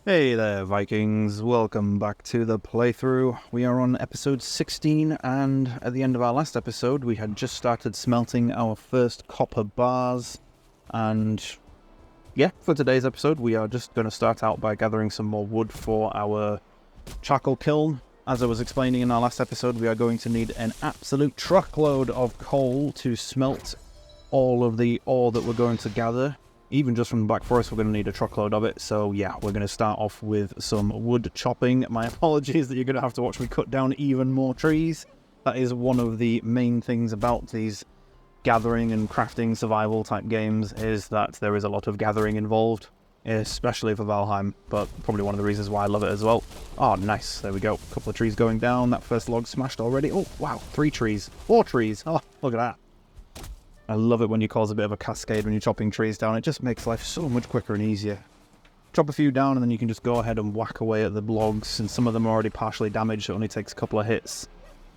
Hey there, Vikings. Welcome back to the playthrough. We are on episode 16, and at the end of our last episode, we had just started smelting our first copper bars. And yeah, for today's episode, we are just going to start out by gathering some more wood for our charcoal kiln. As I was explaining in our last episode, we are going to need an absolute truckload of coal to smelt all of the ore that we're going to gather. Even just from the Black Forest, we're going to need a truckload of it. So yeah, we're going to start off with some wood chopping. My apologies that you're going to have to watch me cut down even more trees. That is one of the main things about these gathering and crafting survival type games, is that there is a lot of gathering involved, especially for Valheim, but probably one of the reasons why I love it as well. Oh, nice. There we go. A couple of trees going down. That first log smashed already. Oh, wow. 3 trees. 4 trees. Oh, look at that. I love it when you cause a bit of a cascade when you're chopping trees down. It just makes life so much quicker and easier. Chop a few down and then you can just go ahead and whack away at the logs, and some of them are already partially damaged. It only takes a couple of hits.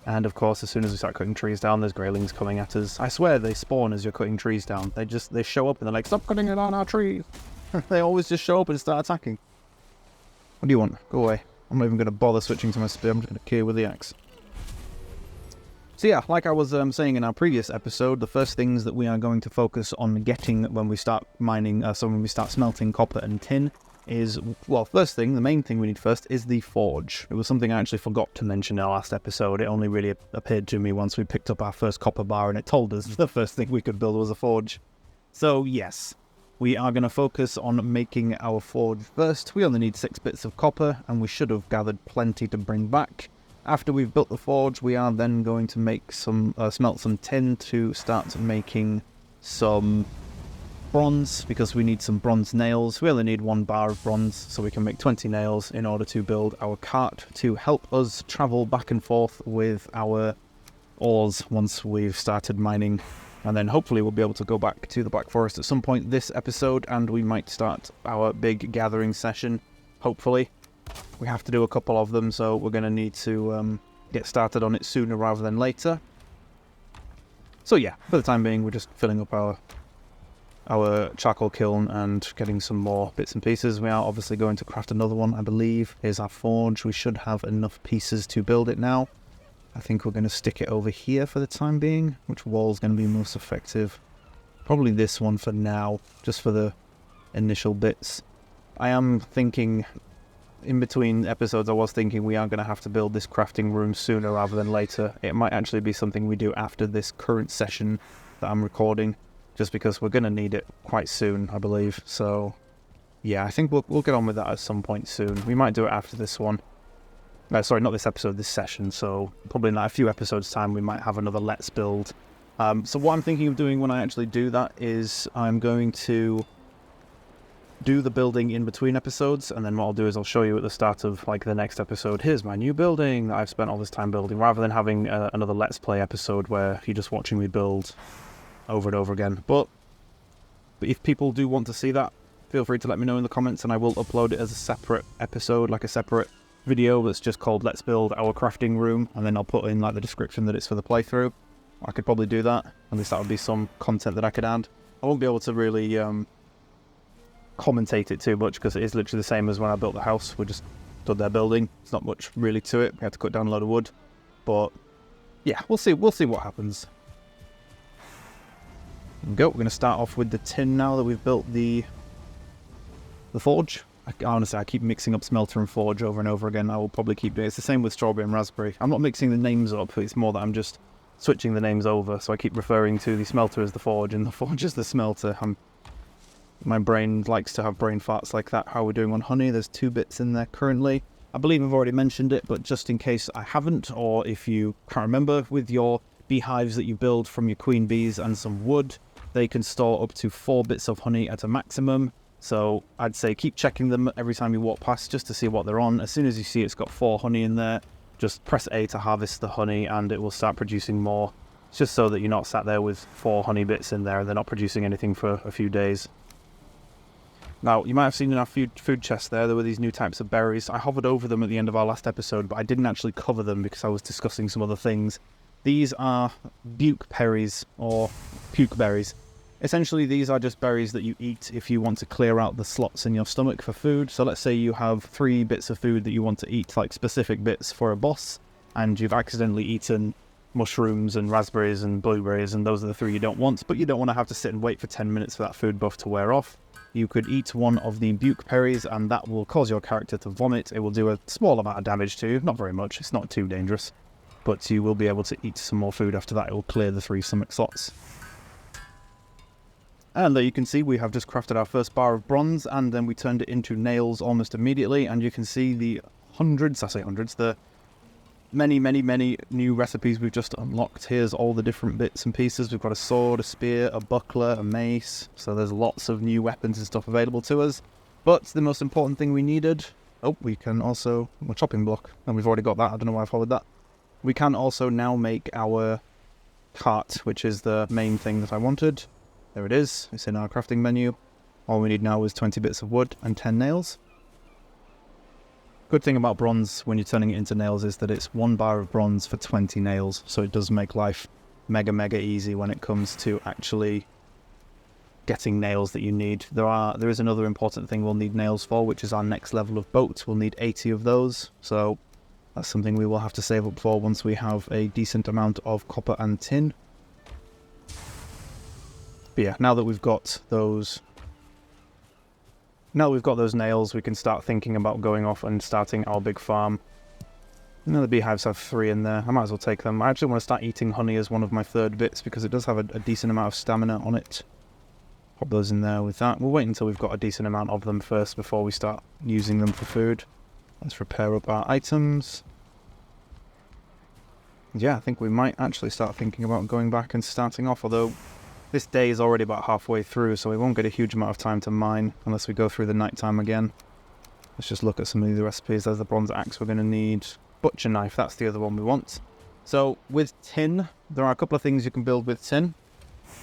And of course, as soon as we start cutting trees down, there's greylings coming at us. I swear they spawn as you're cutting trees down. They show up and they're like, stop cutting it on our trees. They always just show up and start attacking. What do you want? Go away. I'm not even going to bother switching to my spear. I'm just going to kill with the axe. So yeah, like I was saying in our previous episode, the first things that we are going to focus on getting when we start mining, when we start smelting copper and tin is, well, first thing, the main thing we need first is the forge. It was something I actually forgot to mention in our last episode. It only really appeared to me once we picked up our first copper bar and it told us the first thing we could build was a forge. So yes, we are going to focus on making our forge first. We only need 6 bits of copper and we should have gathered plenty to bring back. After we've built the forge, we are then going to make smelt some tin to start making some bronze, because we need some bronze nails. We only need 1 bar of bronze, so we can make 20 nails in order to build our cart to help us travel back and forth with our ores once we've started mining. And then hopefully we'll be able to go back to the Black Forest at some point this episode, and we might start our big gathering session, hopefully. We have to do a couple of them, so we're going to need to get started on it sooner rather than later. So yeah, for the time being, we're just filling up our charcoal kiln and getting some more bits and pieces. We are obviously going to craft another one, I believe. Here's our forge. We should have enough pieces to build it now. I think we're going to stick it over here for the time being. Which wall's going to be most effective? Probably this one for now, just for the initial bits. I am thinking, in between episodes, I was thinking we are going to have to build this crafting room sooner rather than later. It might actually be something we do after this current session that I'm recording, just because we're going to need it quite soon, I believe. So yeah, I think we'll get on with that at some point soon. We might do it after this one. Sorry, not this episode, this session. So probably in like a few episodes' time, we might have another Let's Build. So what I'm thinking of doing when I actually do that is I'm going to do the building in between episodes, and then what I'll do is I'll show you at the start of like the next episode, here's my new building that I've spent all this time building, rather than having another Let's Play episode where you're just watching me build over and over again. But if people do want to see that, feel free to let me know in the comments, and I will upload it as a separate episode, like a separate video that's just called Let's Build Our Crafting Room, and then I'll put in like the description that it's for the playthrough. I could probably do that. At least that would be some content that I could add. I won't be able to really commentate it too much, because it is literally the same as when I built the house. We just stood there building. It's not much really to it. We had to cut down a load of wood, but yeah, we'll see what happens. There we go. We're going to start off with the tin now that we've built the forge. Honestly, I keep mixing up smelter and forge over and over again. I will probably keep doing it. It's the same with strawberry and raspberry. I'm not mixing the names up. It's more that I'm just switching the names over. So I keep referring to the smelter as the forge and the forge as the smelter. My brain likes to have brain farts like that. How we're doing on honey, there's 2 bits in there currently. I believe I've already mentioned it, but just in case I haven't, or if you can't remember, with your beehives that you build from your queen bees and some wood, they can store up to 4 bits of honey at a maximum. So I'd say keep checking them every time you walk past just to see what they're on. As soon as you see it's got 4 honey in there, just press A to harvest the honey and it will start producing more. It's just so that you're not sat there with 4 honey bits in there and they're not producing anything for a few days. Now, you might have seen in our food chest there were these new types of berries. I hovered over them at the end of our last episode, but I didn't actually cover them because I was discussing some other things. These are buke berries, or puke berries. Essentially, these are just berries that you eat if you want to clear out the slots in your stomach for food. So let's say you have 3 bits of food that you want to eat, like specific bits for a boss, and you've accidentally eaten mushrooms and raspberries and blueberries, and those are the 3 you don't want, but you don't want to have to sit and wait for 10 minutes for that food buff to wear off. You could eat one of the buke berries, and that will cause your character to vomit. It will do a small amount of damage to you, not very much, it's not too dangerous, but you will be able to eat some more food after that. It will clear the 3 stomach slots. And there you can see we have just crafted our first bar of bronze, and then we turned it into nails almost immediately, and you can see the the many new recipes we've just unlocked. Here's all the different bits and pieces. We've got a sword, a spear, a buckler, a mace, so there's lots of new weapons and stuff available to us. But the most important thing we needed, we can also, a chopping block, and we've already got that. I don't know why I followed that. We can also now make our cart, which is the main thing that I wanted. There it is, it's in our crafting menu. All we need now is 20 bits of wood and 10 nails. Good thing about bronze when you're turning it into nails is that it's 1 bar of bronze for 20 nails, so it does make life mega easy when it comes to actually getting nails that you need. There is another important thing we'll need nails for, which is our next level of boat. We'll need 80 of those, so that's something we will have to save up for once we have a decent amount of copper and tin. But yeah, now that we've got those nails, we can start thinking about going off and starting our big farm. The beehives have 3 in there. I might as well take them. I actually want to start eating honey as one of my 3rd bits because it does have a decent amount of stamina on it. Pop those in there with that. We'll wait until we've got a decent amount of them first before we start using them for food. Let's repair up our items. Yeah, I think we might actually start thinking about going back and starting off, although this day is already about halfway through, so we won't get a huge amount of time to mine unless we go through the night time again. Let's just look at some of the recipes. There's the bronze axe we're going to need. Butcher knife, that's the other one we want. So with tin, there are a couple of things you can build with tin.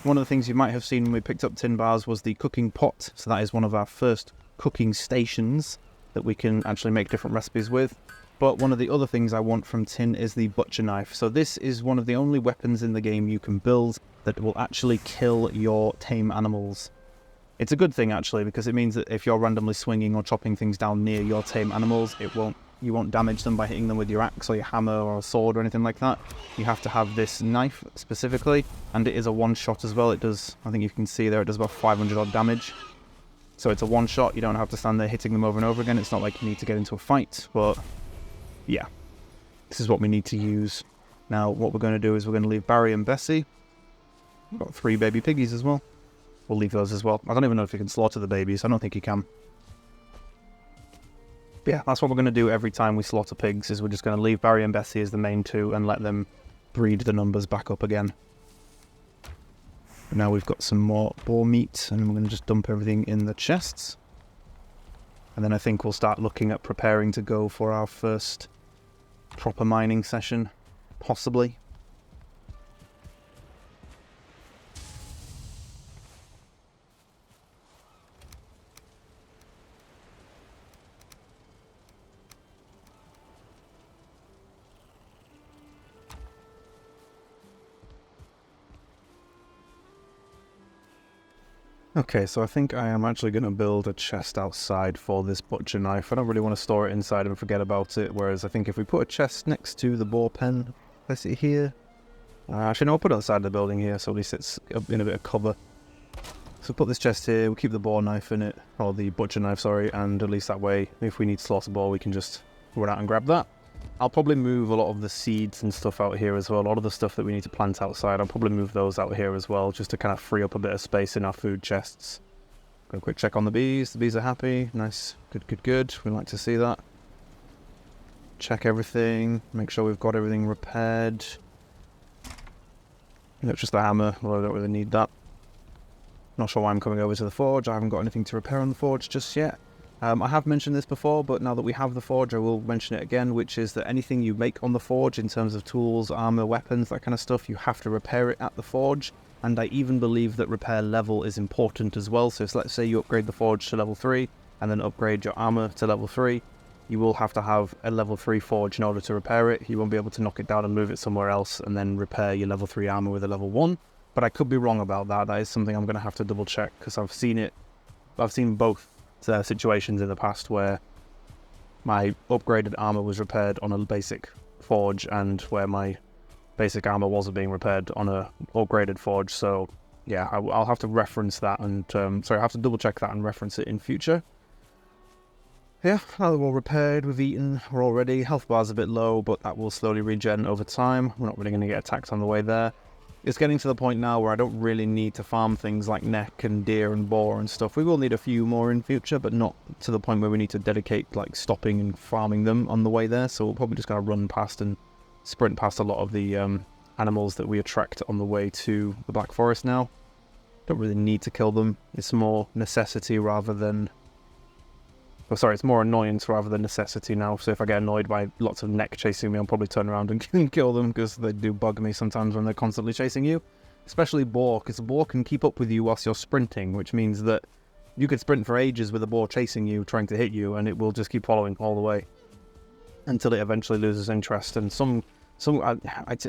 One of the things you might have seen when we picked up tin bars was the cooking pot. So that is one of our first cooking stations that we can actually make different recipes with. But one of the other things I want from tin is the butcher knife. So this is one of the only weapons in the game you can build that will actually kill your tame animals. It's a good thing actually, because it means that if you're randomly swinging or chopping things down near your tame animals, you won't damage them by hitting them with your axe or your hammer or a sword or anything like that. You have to have this knife specifically, and it is a one-shot as well. It does, I think you can see there, it does about 500 odd damage. So it's a one-shot, you don't have to stand there hitting them over and over again. It's not like you need to get into a fight, but yeah, this is what we need to use. Now what we're going to do is we're going to leave Barry and Bessie. We've got 3 baby piggies as well. We'll leave those as well. I don't even know if you can slaughter the babies. I don't think you can. But yeah, that's what we're going to do every time we slaughter pigs, is we're just going to leave Barry and Bessie as the main 2 and let them breed the numbers back up again. But now we've got some more boar meat, and we're going to just dump everything in the chests. And then I think we'll start looking at preparing to go for our first proper mining session, possibly. Okay, so I think I am actually going to build a chest outside for this butcher knife. I don't really want to store it inside and forget about it, whereas I think if we put a chest next to the boar pen, place it here. Actually, no, I'll put it on the side of the building here, so at least it's in a bit of cover. So put this chest here, we'll keep the boar knife in it, or the butcher knife, sorry, and at least that way, if we need to slaughter boar, we can just run out and grab that. I'll probably move a lot of the seeds and stuff out here as well. A lot of the stuff that we need to plant outside, I'll probably move those out here as well, just to kind of free up a bit of space in our food chests. Go quick check on the bees. The bees are happy. Nice. Good. We like to see that. Check everything. Make sure we've got everything repaired. It's just the hammer, well, I don't really need that. Not sure why I'm coming over to the forge. I haven't got anything to repair on the forge just yet. I have mentioned this before, but now that we have the forge, I will mention it again, which is that anything you make on the forge in terms of tools, armor, weapons, that kind of stuff, you have to repair it at the forge. And I even believe that repair level is important as well. So let's say you upgrade the forge to level 3 and then upgrade your armor to level 3. You will have to have a level 3 forge in order to repair it. You won't be able to knock it down and move it somewhere else and then repair your level 3 armor with a level 1. But I could be wrong about that. That is something I'm going to have to double check, because I've seen both situations in the past where my upgraded armor was repaired on a basic forge and where my basic armor wasn't being repaired on a upgraded forge. So yeah, I'll have to reference that and I have to double check that and reference it in future. Yeah, now that we're all repaired, we've eaten, we're all ready. Health bar's a bit low, but that will slowly regen over time. We're not really going to get attacked on the way there. It's getting to the point now where I don't really need to farm things like neck and deer and boar and stuff. We will need a few more in future, but not to the point where we need to dedicate like stopping and farming them on the way there. So we're probably just going to run past and sprint past a lot of the animals that we attract on the way to the Black Forest now. Don't really need to kill them. It's more necessity rather than... it's more annoyance rather than necessity now. So if I get annoyed by lots of neck chasing me, I'll probably turn around and kill them, because they do bug me sometimes when they're constantly chasing you. Especially boar, because boar can keep up with you whilst you're sprinting, which means that you could sprint for ages with a boar chasing you, trying to hit you, and it will just keep following all the way until it eventually loses interest. And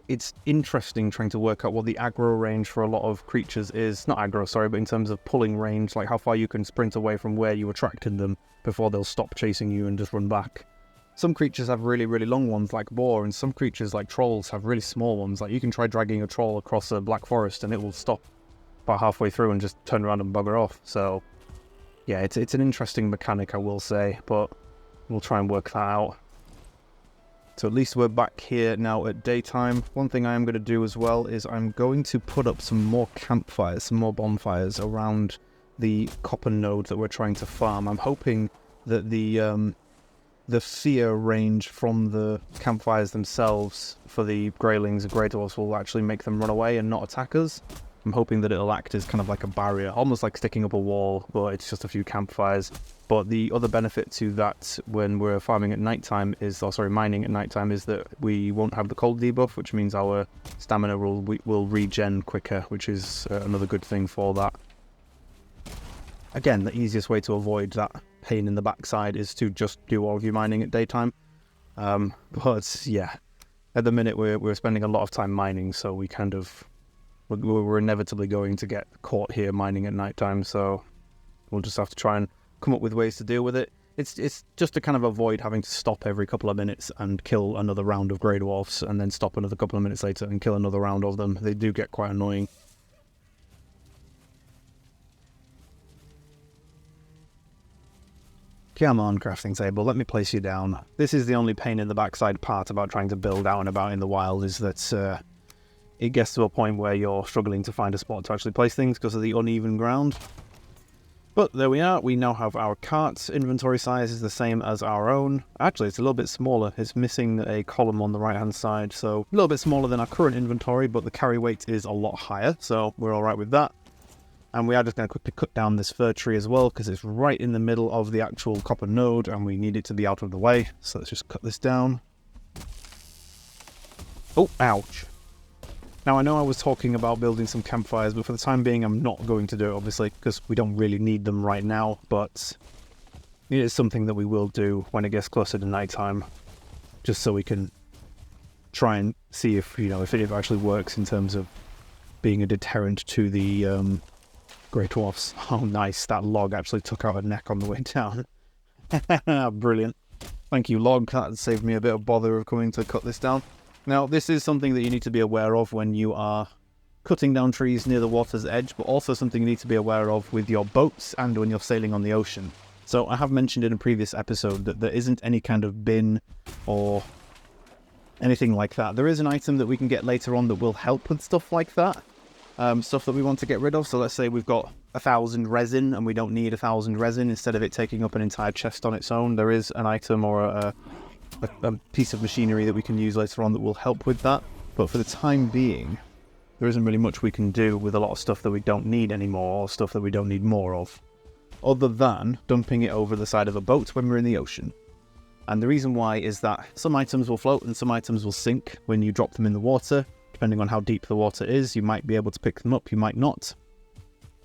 it's interesting trying to work out what the aggro range for a lot of creatures is. Not aggro, sorry, but in terms of pulling range, like how far you can sprint away from where you attracted them before they'll stop chasing you and just run back. Some creatures have really, really long ones like boar, and some creatures like trolls have really small ones. Like you can try dragging a troll across a black forest and it will stop about halfway through and just turn around and bugger off. So yeah, it's an interesting mechanic, I will say, but we'll try and work that out. So at least we're back here now at daytime. One thing I am going to do as well is I'm going to put up some more campfires, some more bonfires around the copper node that we're trying to farm. I'm hoping that the fear range from the campfires themselves for the greylings and grey dwarfs will actually make them run away and not attack us. I'm hoping that it'll act as kind of like a barrier, almost like sticking up a wall, but it's just a few campfires. But the other benefit to that when we're farming at nighttime is, mining at nighttime, is that we won't have the cold debuff, which means our stamina will regen quicker, which is another good thing for that. Again, the easiest way to avoid that pain in the backside is to just do all of your mining at daytime. But yeah, at the minute we're spending a lot of time mining, so we're inevitably going to get caught here mining at nighttime, so we'll just have to try and come up with ways to deal with it. It's just to kind of avoid having to stop every couple of minutes and kill another round of grey dwarfs, and then stop another couple of minutes later and kill another round of them. They do get quite annoying. Come on, crafting table, let me place you down. This is the only pain in the backside part about trying to build out and about in the wild, is that it gets to a point where you're struggling to find a spot to actually place things because of the uneven ground. But there we are, we now have our cart's inventory size is the same as our own. Actually, it's a little bit smaller. It's missing a column on the right hand side, so a little bit smaller than our current inventory, but the carry weight is a lot higher, so we're alright with that. And we are just going to quickly cut down this fir tree as well, because it's right in the middle of the actual copper node and we need it to be out of the way. So let's just cut this down. Oh, ouch. Now, I know I was talking about building some campfires, but for the time being, I'm not going to do it, obviously, because we don't really need them right now, but it is something that we will do when it gets closer to nighttime, just so we can try and see if, if it actually works in terms of being a deterrent to the grey dwarfs. Oh, nice. That log actually took out a neck on the way down. Brilliant. Thank you, log. That saved me a bit of bother of coming to cut this down. Now, this is something that you need to be aware of when you are cutting down trees near the water's edge, but also something you need to be aware of with your boats and when you're sailing on the ocean. So I have mentioned in a previous episode that there isn't any kind of bin or anything like that. There is an item that we can get later on that will help with stuff like that. Stuff that we want to get rid of. So let's say we've got 1,000 resin and we don't need 1,000 resin. Instead of it taking up an entire chest on its own, there is an item or a piece of machinery that we can use later on that will help with that. But for the time being, there isn't really much we can do with a lot of stuff that we don't need anymore, or stuff that we don't need more of, other than dumping it over the side of a boat when we're in the ocean. And the reason why is that some items will float and some items will sink when you drop them in the water. Depending on how deep the water is, you might be able to pick them up, you might not.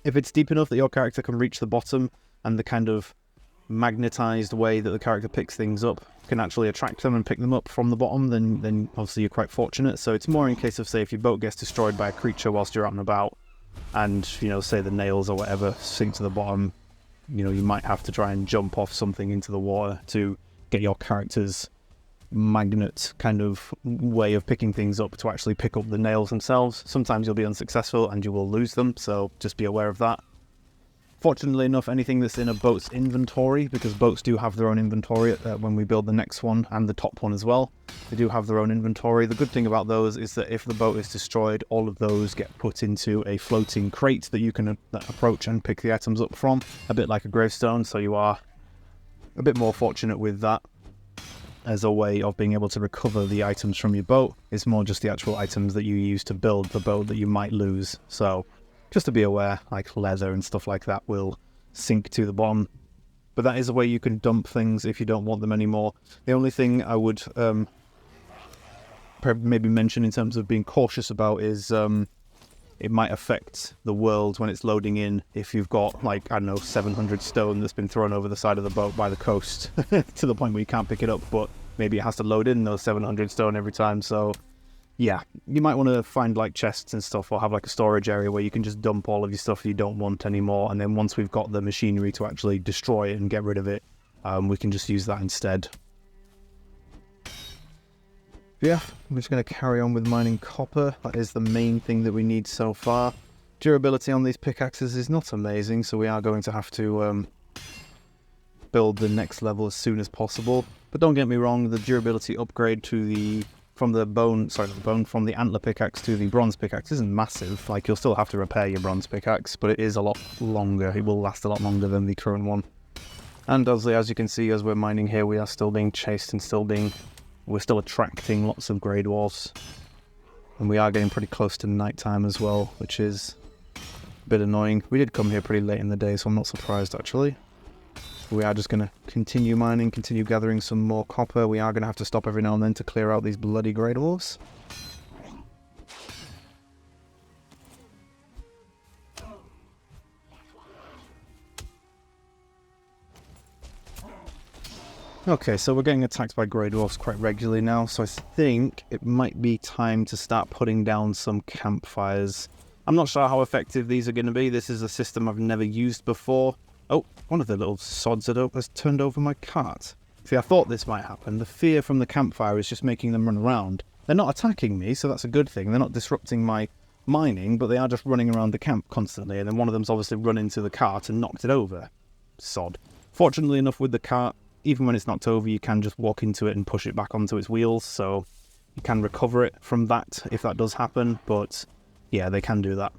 If it's deep enough that your character can reach the bottom and the kind of magnetized way that the character picks things up can actually attract them and pick them up from the bottom, then obviously you're quite fortunate. So it's more in case of, say, if your boat gets destroyed by a creature whilst you're out and about, and, you know, say the nails or whatever sink to the bottom, you know, you might have to try and jump off something into the water to get your character's magnet kind of way of picking things up to actually pick up the nails themselves. Sometimes you'll be unsuccessful and you will lose them, so just be aware of that. Fortunately enough, anything that's in a boat's inventory, because boats do have their own inventory when we build the next one, and the top one as well, they do have their own inventory. The good thing about those is that if the boat is destroyed, all of those get put into a floating crate that you can approach and pick the items up from, a bit like a gravestone, so you are a bit more fortunate with that as a way of being able to recover the items from your boat. It's more just the actual items that you use to build the boat that you might lose. So just to be aware, like leather and stuff like that will sink to the bottom. But that is a way you can dump things if you don't want them anymore. The only thing I would maybe mention in terms of being cautious about is it might affect the world when it's loading in if you've got, like, I don't know, 700 stone that's been thrown over the side of the boat by the coast to the point where you can't pick it up, but maybe it has to load in those 700 stone every time. So yeah, you might want to find like chests and stuff, or have like a storage area where you can just dump all of your stuff you don't want anymore, and then once we've got the machinery to actually destroy it and get rid of it, we can just use that instead. Yeah, I'm just going to carry on with mining copper. That is the main thing that we need so far. Durability on these pickaxes is not amazing, so we are going to have to build the next level as soon as possible. But don't get me wrong, the durability upgrade to from the antler pickaxe to the bronze pickaxe isn't massive. Like, you'll still have to repair your bronze pickaxe, but it is a lot longer. It will last a lot longer than the current one. And obviously, as you can see, as we're mining here, we are still being chased and we're still attracting lots of grey dwarfs. And we are getting pretty close to nighttime as well, which is a bit annoying. We did come here pretty late in the day, so I'm not surprised actually. We are just going to continue mining, continue gathering some more copper. We are going to have to stop every now and then to clear out these bloody grey dwarfs. Okay, so we're getting attacked by grey dwarfs quite regularly now, so I think it might be time to start putting down some campfires. I'm not sure how effective these are going to be. This is a system I've never used before. Oh, one of the little sods has turned over my cart. See, I thought this might happen. The fear from the campfire is just making them run around. They're not attacking me, so that's a good thing. They're not disrupting my mining, but they are just running around the camp constantly, and then one of them's obviously run into the cart and knocked it over. Sod. Fortunately enough with the cart, even when it's knocked over, you can just walk into it and push it back onto its wheels, so you can recover it from that if that does happen, but yeah, they can do that.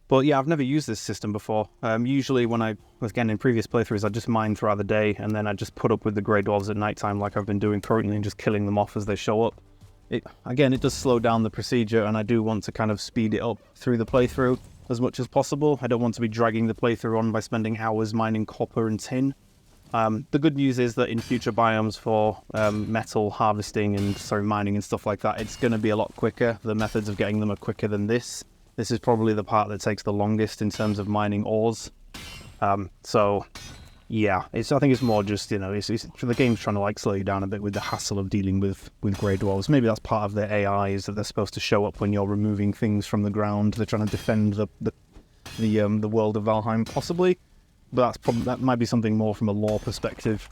But yeah, I've never used this system before. Usually when I was again in previous playthroughs, I just mine throughout the day, and then I just put up with the grey dwarves at nighttime like I've been doing currently, and just killing them off as they show up. It does slow down the procedure, and I do want to kind of speed it up through the playthrough as much as possible. I don't want to be dragging the playthrough on by spending hours mining copper and tin. The good news is that in future biomes for metal harvesting and mining and stuff like that, it's going to be a lot quicker. The methods of getting them are quicker than this. This is probably the part that takes the longest in terms of mining ores. So yeah, I think it's more just, you know, the game's trying to like slow you down a bit with the hassle of dealing with grey dwarves. Maybe that's part of their AI, is that they're supposed to show up when you're removing things from the ground. They're trying to defend the world of Valheim, possibly. But that might be something more from a lore perspective.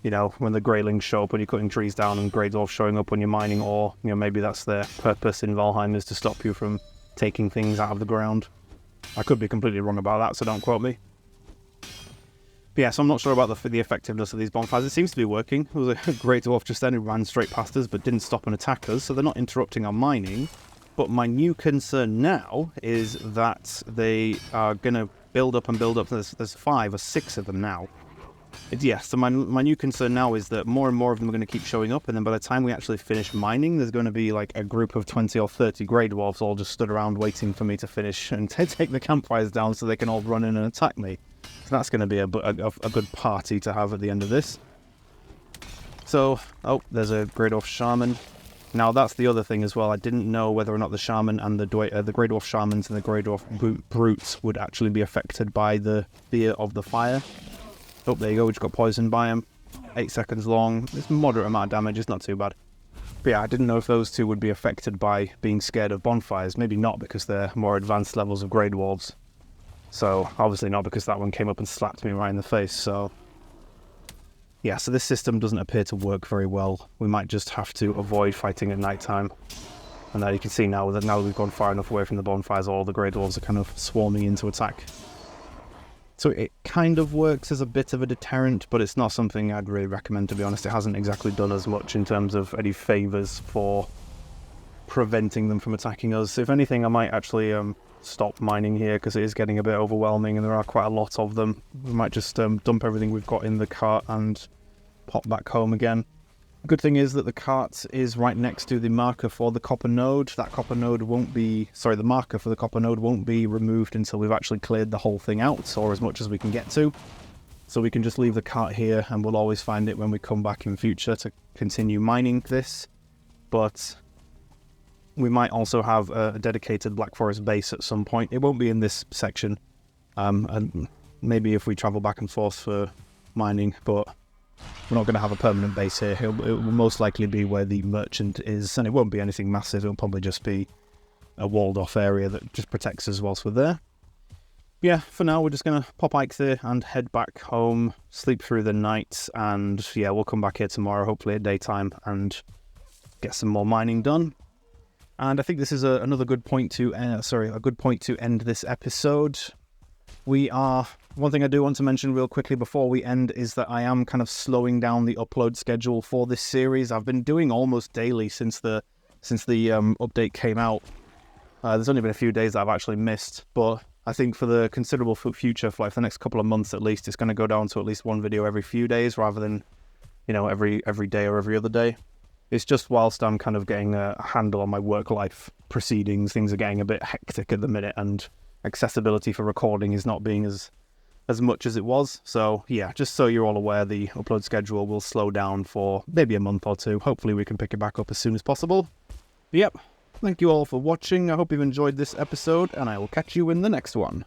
You know, when the greylings show up when you're cutting trees down, and grey dwarfs showing up when you're mining ore, you know, maybe that's their purpose in Valheim, is to stop you from taking things out of the ground. I could be completely wrong about that, so don't quote me. But yeah, so I'm not sure about the effectiveness of these bonfires. It seems to be working. There was a grey dwarf just then who ran straight past us but didn't stop and attack us, so they're not interrupting our mining. But my new concern now is that they are going to build up and build up. There's 5 or 6 of them now. So my new concern now is that more and more of them are going to keep showing up, and then by the time we actually finish mining, there's going to be like a group of 20 or 30 grey dwarfs all just stood around waiting for me to finish and take the campfires down so they can all run in and attack me. So that's going to be a good party to have at the end of this. So, oh, there's a grey dwarf shaman. Now that's the other thing as well. I didn't know whether or not the shaman and the grey dwarf shamans and the grey dwarf brutes would actually be affected by the fear of the fire. Oh, there you go, we just got poisoned by him. 8 seconds long. It's a moderate amount of damage, it's not too bad. But yeah, I didn't know if those two would be affected by being scared of bonfires. Maybe not, because they're more advanced levels of Grey Dwarves. So, obviously not, because that one came up and slapped me right in the face, so... Yeah, so this system doesn't appear to work very well. We might just have to avoid fighting at night time. And now you can see now that we've gone far enough away from the bonfires, all the Grey Dwarves are kind of swarming in to attack. So it kind of works as a bit of a deterrent, but it's not something I'd really recommend, to be honest. It hasn't exactly done as much in terms of any favours for preventing them from attacking us. If anything, I might actually stop mining here, because it is getting a bit overwhelming and there are quite a lot of them. We might just dump everything we've got in the cart and pop back home again. The good thing is that the cart is right next to the marker for the copper node. That copper node won't be... Sorry, the marker for the copper node won't be removed until we've actually cleared the whole thing out, or as much as we can get to. So we can just leave the cart here, and we'll always find it when we come back in future to continue mining this. But we might also have a dedicated Black Forest base at some point. It won't be in this section, and maybe if we travel back and forth for mining, but we're not going to have a permanent base here. It will most likely be where the merchant is, and it won't be anything massive. It'll probably just be a walled off area that just protects us whilst we're there. But yeah, for now we're just going to pop Ike there and head back home, sleep through the night, and yeah, we'll come back here tomorrow, hopefully at daytime, and get some more mining done. And I think this is another good point to a good point to end this episode. One thing I do want to mention real quickly before we end is that I am kind of slowing down the upload schedule for this series. I've been doing almost daily since the update came out. There's only been a few days that I've actually missed, but I think for the considerable future, for like the next couple of months at least, it's going to go down to at least one video every few days rather than, you know, every day or every other day. It's just whilst I'm kind of getting a handle on my work-life proceedings, things are getting a bit hectic at the minute, and accessibility for recording is not being as much as it was. So yeah, just so you're all aware, the upload schedule will slow down for maybe a month or two. Hopefully we can pick it back up as soon as possible. But yep, thank you all for watching. I hope you've enjoyed this episode, and I will catch you in the next one.